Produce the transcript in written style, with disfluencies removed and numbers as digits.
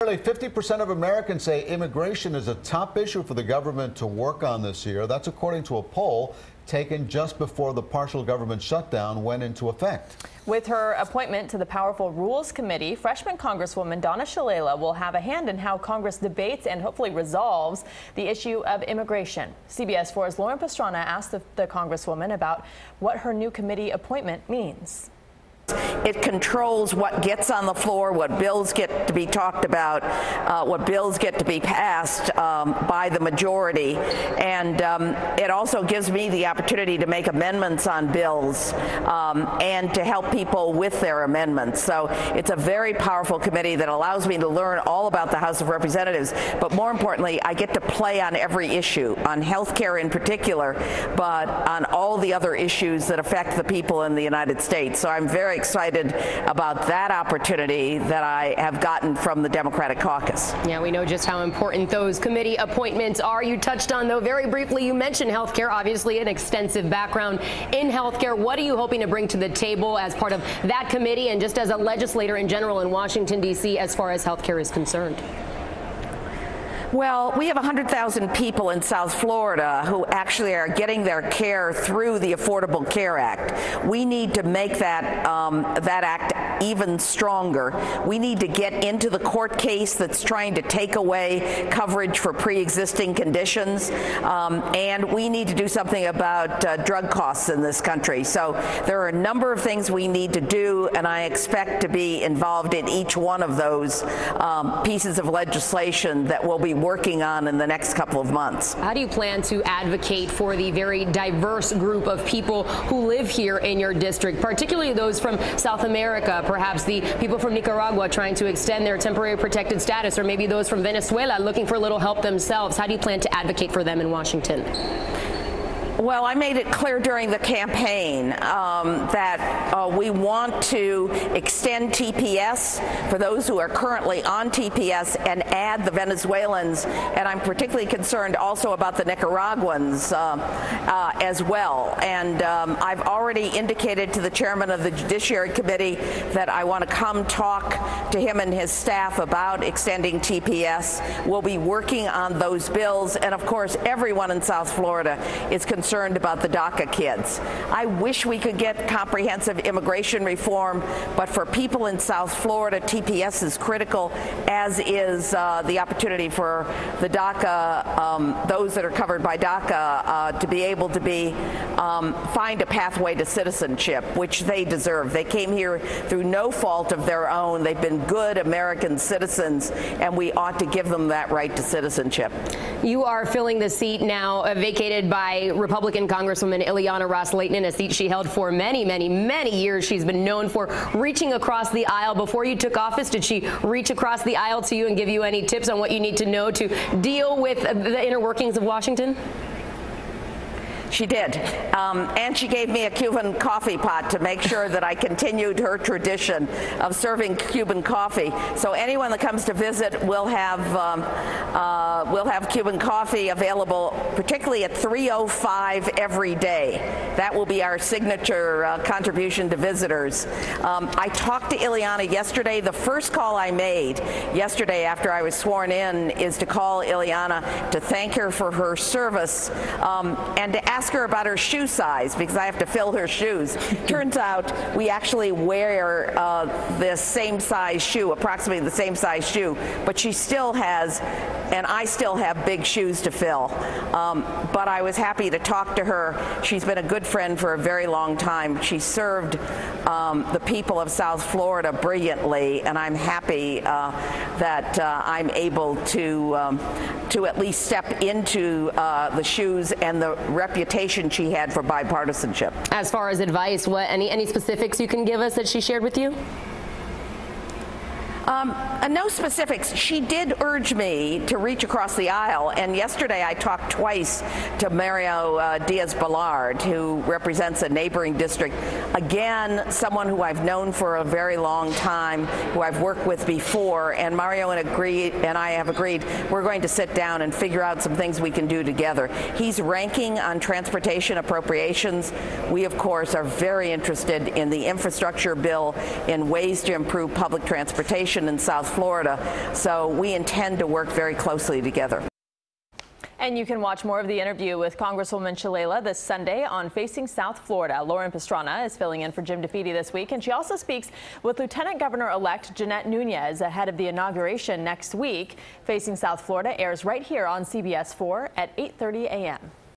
Nearly 50% of Americans say immigration is a top issue for the government to work on this year. That's according to a poll taken just before the partial government shutdown went into effect. With her appointment to the powerful Rules Committee, freshman Congresswoman Donna Shalala will have a hand in how Congress debates and hopefully resolves the issue of immigration. CBS 4's Lauren Pastrana asked the Congresswoman about what her new committee appointment means. It controls what gets on the floor, what bills get to be talked about, what bills get to be passed by the majority. And it also gives me the opportunity to make amendments on bills and to help people with their amendments. So it's a very powerful committee that allows me to learn all about the House of Representatives. But more importantly, I get to play on every issue, on health care in particular, but on all the other issues that affect the people in the United States. So I'm very excited about that opportunity that I have gotten from the Democratic caucus. Yeah, we know just how important those committee appointments are. You touched on, though, very briefly, you mentioned health care, obviously an extensive background in health care. What are you hoping to bring to the table as part of that committee and just as a legislator in general in Washington, D.C., as far as health care is concerned? Well, we have 100,000 people in South Florida who actually are getting their care through the Affordable Care Act. We need to make that act even stronger. We need to get into the court case that's trying to take away coverage for pre-existing conditions, and we need to do something about drug costs in this country. So there are a number of things we need to do, and I expect to be involved in each one of those pieces of legislation that will be working on in the next couple of months. How do you plan to advocate for the very diverse group of people who live here in your district, particularly those from South America, perhaps the people from Nicaragua trying to extend their temporary protected status, or maybe those from Venezuela looking for a little help themselves? How do you plan to advocate for them in Washington? Well, I made it clear during the campaign that we want to extend TPS for those who are currently on TPS and add the Venezuelans, and I'm particularly concerned also about the Nicaraguans as well. And I've already indicated to the chairman of the Judiciary Committee that I want to come talk to him and his staff about extending TPS. We'll be working on those bills, and of course everyone in South Florida is concerned about the DACA kids. I wish we could get comprehensive immigration reform, but for people in South Florida, TPS is critical, as is the opportunity for the DACA, those that are covered by DACA, to be able to find a pathway to citizenship, which they deserve. They came here through no fault of their own. They've been good American citizens, and we ought to give them that right to citizenship. You are filling the seat now vacated by Republican Congresswoman Ileana Ros-Lehtinen, a seat she held for many, many, many years. She's been known for reaching across the aisle. Before you took office, did she reach across the aisle to you and give you any tips on what you need to know to deal with the inner workings of Washington? She did, and she gave me a Cuban coffee pot to make sure that I continued her tradition of serving Cuban coffee. So anyone that comes to visit will have Cuban coffee available, particularly at 3:05 every day. That will be our signature contribution to visitors. I talked to Ileana yesterday. The first call I made yesterday after I was sworn in is to call Ileana to thank her for her service and to ask her about her shoe size, because I have to fill her shoes. Turns out we actually wear the same size shoe, approximately the same size shoe, but she still has, and I still have big shoes to fill. But I was happy to talk to her. She's been a good friend for a very long time. She served the people of South Florida brilliantly, and I'm happy that I'm able to at least step into the shoes and the reputation she had for bipartisanship. As far as advice, any specifics you can give us that she shared with you? No specifics. She did urge me to reach across the aisle, and yesterday I talked twice to Mario Diaz-Balart, who represents a neighboring district. Again, someone who I've known for a very long time, who I've worked with before, and Mario and I have agreed we're going to sit down and figure out some things we can do together. He's ranking on transportation appropriations. We, of course, are very interested in the infrastructure bill, in ways to improve public transportation. immigration in South Florida. So we intend to work very closely together. And you can watch more of the interview with Congresswoman Shalala this Sunday on Facing South Florida. Lauren Pastrana is filling in for Jim DeFede this week, and she also speaks with Lieutenant Governor-elect Jeanette Nunez ahead of the inauguration next week. Facing South Florida airs right here on CBS 4 at 8:30 a.m.